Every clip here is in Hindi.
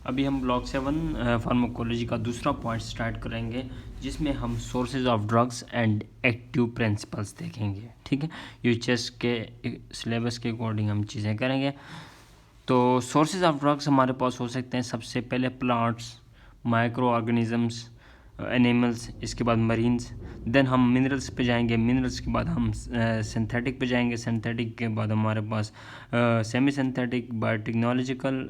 अभी हम ब्लॉक 7 फार्माकोलॉजी का दूसरा पॉइंट स्टार्ट करेंगे, जिसमें हम sources of drugs and active principles देखेंगे। ठीक है, यूएचएस के सिलेबस के अकॉर्डिंग हम चीज़ें करेंगे। तो सोर्सेज ऑफ ड्रग्स हमारे पास हो सकते हैं सबसे पहले प्लांट्स, माइक्रो ऑर्गेनिजम्स, एनिमल्स, इसके बाद मरीन्स। देन हम मिनरल्स पे जाएंगे, मिनरल्स के बाद हम सिंथेटिक पे जाएंगे, सिंथेटिक के बाद हमारे पास सेमी सिंथेटिक, बायोटेक्नोलॉजिकल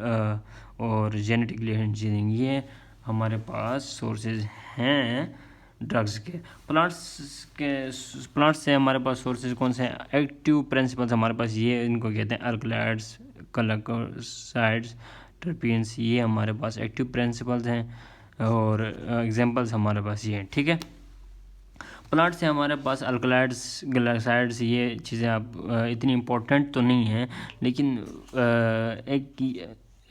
और जेनेटिकली इंजीनियरिंग। ये हमारे पास सोर्सेज हैं ड्रग्स के। प्लांट्स से हमारे पास सोर्सेज कौन से हैं? एक्टिव प्रिंसिपल्स हमारे पास ये इनको कहते हैं अल्कलॉइड्स, कलकोसाइड्स, टर्पीन्स। ये हमारे पास एक्टिव प्रिंसिपल्स हैं और एग्जांपल्स हमारे पास ये हैं। ठीक है, प्लांट से हमारे पास अल्कलॉइड्स, ग्लाइसाइड्स, ये चीज़ें आप इतनी इम्पोर्टेंट तो नहीं हैं, लेकिन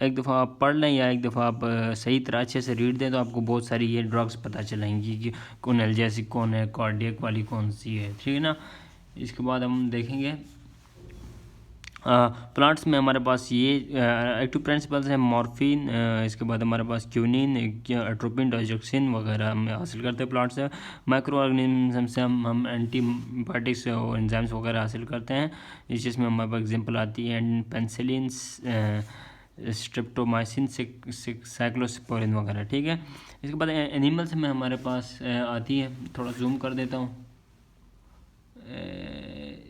एक दफ़ा आप पढ़ लें या एक दफ़ा आप सही तरह अच्छे से रीड दें तो आपको बहुत सारी ये ड्रग्स पता चलेंगी कि कौन एल्जेसिक कौन है, कार्डियक वाली कौन सी है। ठीक है ना। इसके बाद हम देखेंगे प्लांट्स में हमारे पास ये एक्टिव प्रिंसिपल्स हैं मॉर्फिन, इसके बाद हमारे पास क्यूनिन, एट्रोपिन, डाइजोक्सिन वगैरह हम हासिल करते हैं प्लांट से। माइक्रो ऑर्गेनिज्म से हम एंटीबायोटिक्स और एंजाइम्स वगैरह हासिल करते हैं, जिसमें हमारे पास एग्जांपल आती है पेनिसिलिन, स्ट्रेप्टोमाइसिन, साइक्लोस्पोरिन वगैरह। ठीक है, इसके बाद एनिमल्स में हमारे पास आती है, थोड़ा जूम कर देता हूँ,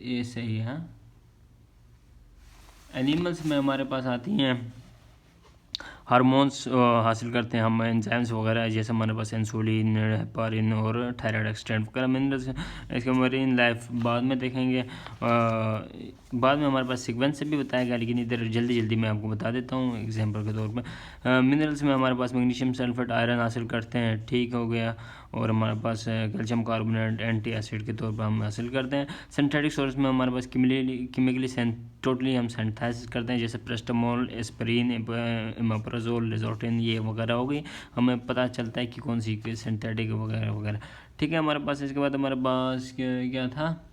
ये सही है। एनिमल्स में हमारे पास आती हैं हार्मोन्स हासिल करते हैं हम, एंजाइम्स वगैरह, जैसे हमारे पास इंसुलिन, हेपारिन और थायराइड एक्सटेंट वगैरह मिनरल्स। इसके मरीन लाइफ बाद में देखेंगे, बाद में हमारे पास सीक्वेंस से भी बताया गया, लेकिन इधर जल्दी जल्दी मैं आपको बता देता हूँ एग्जांपल के तौर पर। मिनरल्स में हमारे पास मैग्नीशियम सल्फेट, आयरन हासिल करते हैं, ठीक हो गया। और हमारे पास कैल्शियम कार्बोनेट एंटी एसिड के तौर पर हम हासिल करते हैं। सिंथेटिक सोर्स में हमारे पास केमिकली टोटली हम सिंथेसिस करते हैं, जैसे प्रेस्टामोल, एस्पिरिन, इमेप्राजोल, लिजोटिन, ये वगैरह हो गई। हमें पता चलता है कि कौन सी सिंथेटिक वगैरह वगैरह। ठीक है, हमारे पास इसके बाद हमारे पास क्या था,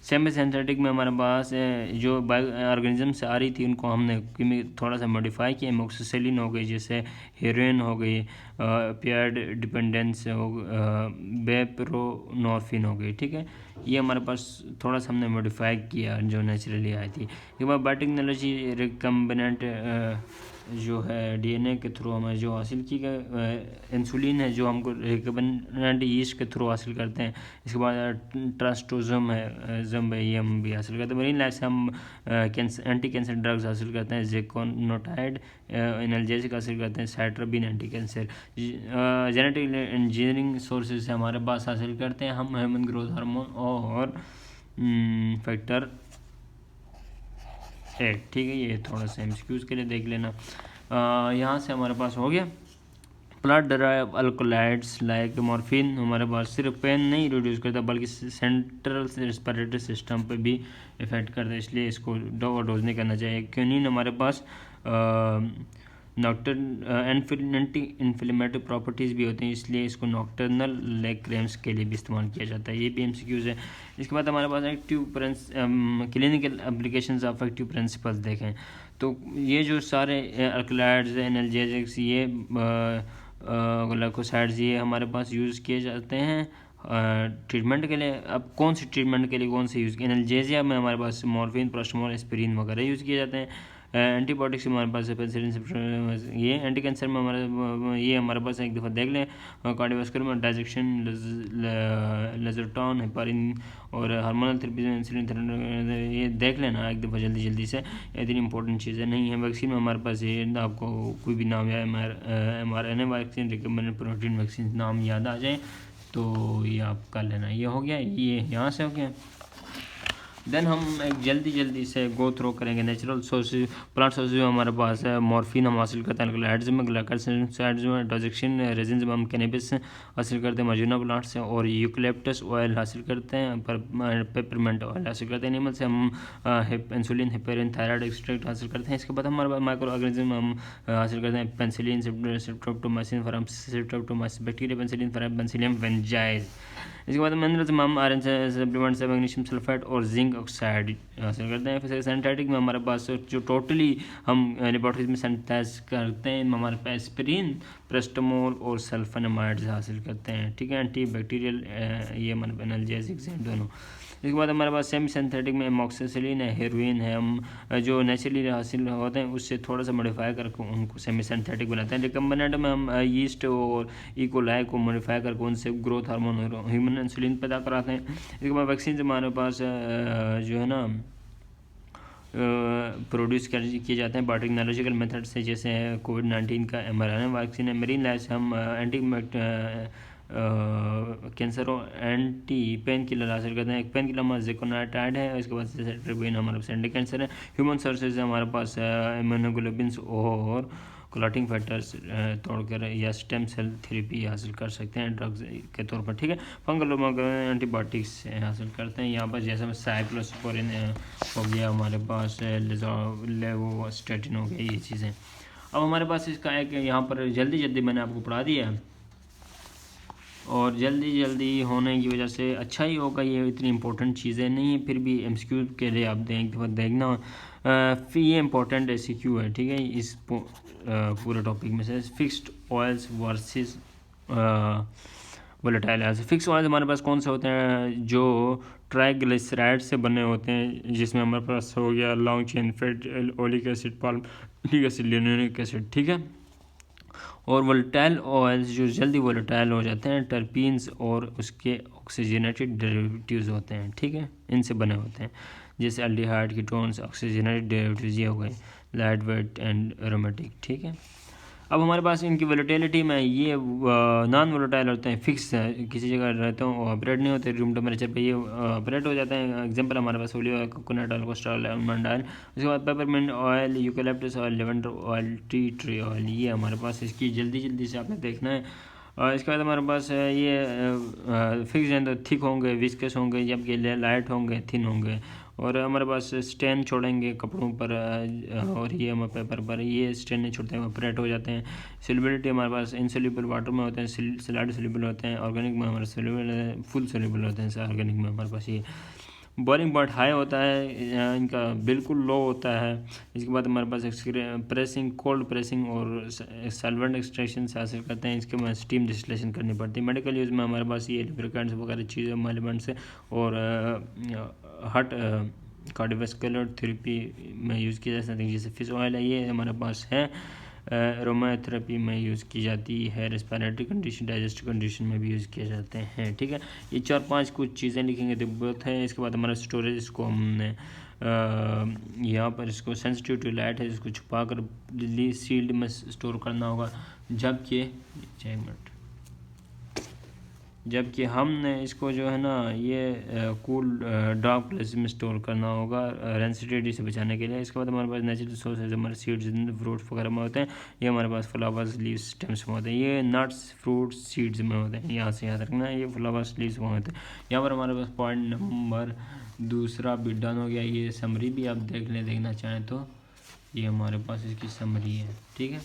सेमी सिंथेटिक में हमारे पास जो बायो ऑर्गेनिज्म से आ रही थी उनको हमने थोड़ा सा मॉडिफाई किया। एमोक्सिसिलिन हो गई, जैसे हेरोइन हो गई, पियर्ड डिपेंडेंस हो, बेप्रोनोर्फिन हो गई। ठीक है, ये हमारे पास थोड़ा सा हमने मॉडिफाई किया जो नेचुरली आई थी। इसके बाद बायोटेक्नोलॉजी, रिकम्बिनेंट जो है डीएनए के थ्रू हमें जो हासिल की गई, इंसुलिन है जो हमको रिकम्बिनेंट यीस्ट के थ्रू हासिल करते हैं। इसके बाद ट्रांसटोजम है, जम है, ये हम भी हासिल करते हैं। मरीन लाइफ से हम एंटी कैंसर ड्रग्स हासिल करते हैं, जेकोनोटाइड, एनाल्जेसिक हासिल करते हैं, साइट्रोबिन anti cancer. Genetic engineering sources से हमारे पास हासिल करते हैं हम ह्यूमन ग्रोथ हार्मोन और फैक्टर 8। ठीक है, ये थोड़ा सा एमसीक्यूज के लिए देख लेना। यहाँ से हमारे पास हो गया plant derive alkaloids like morphine हमारे पास सिर्फ पेन नहीं रिड्यूस करता, बल्कि सेंट्रल रेस्पिरेटरी सिस्टम पे भी इफेक्ट करता है, इसलिए इसको ओवरडोज नहीं करना चाहिए। क्यूनिन हमारे पास एंटी इन्फ्लेमेटरी प्रॉपर्टीज़ भी होती हैं, इसलिए इसको नॉक्टर्नल लेग क्रैम्प्स के लिए भी इस्तेमाल किया जाता है। ये भी एमसीक्यूज है। इसके बाद हमारे पास active clinical applications of active principles देखें तो ये जो सारे अल्कलॉइड्स, एनाल्जेसिक्स, ये ग्लाइकोसाइड्स, ये हमारे पास यूज़ किए जाते हैं ट्रीटमेंट के लिए। अब कौन सी ट्रीटमेंट के लिए कौन से यूज़ किए? एनाल्जेसिया में हमारे पास मॉर्फिन, प्रोस्टामोल, एस्पिरिन वगैरह यूज़ किए जाते हैं। एंटीबायोटिक्स में हमारे पास पेनिसिलिन, ये एंटी कैंसर में हमारे ये हमारे पास एक दफ़ा देख लें। कार्डियोवास्कुलर में डाइजेक्शन, लेजोटॉन, हेपारिन और हार्मोनल थेरेपी में इंसुलिन, ये देख लेना एक दफ़ा जल्दी जल्दी से, इतनी इंपॉर्टेंट चीज़ें नहीं है। वैक्सीन में हमारे पास ये आपको कोई भी नाम या mRNA vaccine, recombinant protein vaccine नाम याद आ जाए तो ये आप कर लेना। ये हो गया, ये यहाँ से हो गया। देन हम एक जल्दी से गो थ्रो करेंगे नेचुरल सोर्सेज, प्लांट सोर्सेज में हमारे पास है मॉर्फिन हम हासिल करते हैं अल्कलॉइड्स में, ग्लाइकोसाइड्स में, डाइजेक्शन रेजिन्स में हम कैनबिस हासिल करते हैं मर्जुना प्लांट से, और यूकलिप्टस ऑयल हासिल करते हैं, पेपरमेंट ऑयल हासिल करते हैं। एनिमल से हम इंसुलिन, हेपेरिन, थायराइड एक्सट्रैक्ट हासिल करते हैं। इसके बाद हमारे पास माइक्रो ऑर्गेनिज्म हम हासिल करते हैं penicillin, streptomycin, bacteria penicillin, penicillium वेंजाइज। इसके बाद मिनरल्स में हम आयरन सप्लीमेंट्स से मैग्नीशियम सल्फेट और जिंक ऑक्साइड हासिल करते हैं। फिर सिंथेटिक में हमारे पास जो टोटली हम लेबोरेटरीज में सिंथेसाइज करते हैं, हमारे पास एस्पिरिन, प्रेस्टमोल और सल्फोनामाइड्स हासिल करते हैं, ठीक है। एंटी बैक्टीरियल ये हमारे एनाल्जेसिक्स हैं दोनों। इसके बाद हमारे पास सेमी सिंथेटिक में एमोक्सिसिलिन है, हेरोइन है, हम जो नेचुरली हासिल होते हैं उससे थोड़ा सा मॉडिफाई करके उनको सेमी सिंथेटिक बनाते हैं। रिकम्बिनेंट में हम यीस्ट और इकोलाई को मॉडिफाई करके उनसे ग्रोथ हार्मोन और ह्यूमन इंसुलिन पैदा कराते हैं। इसके बाद वैक्सीन हमारे पास जो है ना प्रोड्यूस किए जाते हैं बायोटेक्नोलॉजिकल मेथड से, जैसे कोविड-19 का mRNA वैक्सीन है। मेरीन लाइफ से हम कैंसर और एंटी पेन किलर हासिल करते हैं। एक पेन किलर हमारा ज़िकोनाटाइड है, इसके बाद सेट्रिबिन हमारे पास एंटी कैंसर है। ह्यूमन सोर्सेज हमारे पास इम्यूनोग्लोबिन्स और क्लॉटिंग फैक्टर्स तोड़कर या स्टेम सेल थेरेपी हासिल कर सकते हैं ड्रग्स के तौर पर, ठीक है। फंगल एंटीबायोटिक्स हासिल करते हैं यहाँ पर, जैसे साइक्लोस्पोरिन हो गया, हमारे पास लेवोस्टेटिन हो गया, ये चीज़ें। अब हमारे पास इसका एक यहाँ पर जल्दी मैंने आपको पढ़ा दिया है, और जल्दी होने की वजह से अच्छा ही होगा, ये इतनी इंपॉर्टेंट चीज़ें नहीं है, फिर भी एमसीक्यू के लिए आप देखना। फिर ये इंपॉर्टेंट एमसीक्यू है, ठीक है, इस पूरे टॉपिक में से। Fixed oils versus volatile oils. Fix oils हमारे पास कौन से होते हैं? जो ट्राइग्लिसराइड से बने होते हैं, जिसमें हमारे पास हो गया long chain fat, oleic acid, palmitic acid, linoleic acid, ठीक है। और वोलेटाइल ऑयल्स जो जल्दी वोलेटाइल हो जाते हैं, टर्पीन्स और उसके ऑक्सीजनेटेड डेरिवेटिव्स होते हैं, ठीक है, इनसे बने होते हैं, जैसे एल्डिहाइड, कीटोन्स, ऑक्सीजनेटेड डेरिवेटिव्स, ये हो गए लाइट वेट एंड एरोमेटिक, ठीक है। अब हमारे पास इनकी वोलेटिलिटी में ये नॉन वोलेटाइल होते हैं, फिक्स किसी जगह रहते हो, ऑपरेट नहीं होते रूम टेम्परेचर पे, ये ऑपरेट हो जाते हैं। एग्जांपल हमारे पास olive oil, coconut oil, castor oil, almond oil, उसके बाद peppermint oil, eucalyptus oil, lavender oil, tea tree oil, ये हमारे पास इसकी जल्दी से आपने देखना है। और इसके बाद हमारे पास ये फिक्स हैं तो थिक होंगे, विस्कस होंगे, जबकि लाइट होंगे, थिन होंगे। और हमारे पास स्टेन छोड़ेंगे कपड़ों पर, और ये हमारे पेपर पर ये स्टेन नहीं छोड़ते हैं, ऑपरेट हो जाते हैं। सोल्युबिलिटी हमारे पास इनसोल्यूबल वाटर में होते हैं, सलाइड सोल्यूबल होते हैं, ऑर्गेनिक में हमारे सोल्यूबल फुल सोल्यूबल होते हैं, ऑर्गेनिक में हमारे पास ये। बॉइलिंग पॉइंट हाई होता है इनका, बिल्कुल लो होता है। इसके बाद हमारे पास प्रेसिंग, कोल्ड प्रेसिंग और सॉल्वेंट एक्सट्रैक्शन से हासिल करते हैं। इसके बाद स्टीम डिस्टिलेशन करनी पड़ती है। मेडिकल यूज़ में हमारे पास ये लुब्रिकेंट्स वगैरह चीज़ें एलिमेंट्स और हार्ट कार्डियोवैस्कुलर थेरेपी में यूज़ किया जा सकता है, जैसे फिश ऑयल है, ये हमारे पास है। एरोमाथेरेपी में यूज़ की जाती है, रेस्पिरेटरी कंडीशन, डाइजेस्टिव कंडीशन में भी यूज़ किए जाते हैं, ठीक है। ये 4-5 कुछ चीज़ें लिखेंगे तो बहुत है। इसके बाद हमारा स्टोरेज, इसको हमने यहाँ पर इसको सेंसिटिव टू लाइट है, इसको छुपा कर सील्ड में स्टोर करना होगा, जबकि हमने इसको जो है ना ये कूल डार्क प्लेस में स्टोर करना होगा रेंसिडिटी से बचाने के लिए। इसके बाद हमारे पास नेचुरल सोर्सेज हमारे सीड्स, फ्रूट्स वगैरह में होते हैं। ये हमारे पास फ्लावर्स, लीव्स, स्टेम्स में होते हैं। ये नट्स, फ्रूट्स, सीड्स में होते हैं, यहाँ से याद रखना है, ये फ्लावर्स, लीव्स में होते हैं। यहाँ पर हमारे पास पॉइंट नंबर 2 भी डन हो गया। ये समरी भी आप देखना चाहें तो ये हमारे पास इसकी समरी है, ठीक है।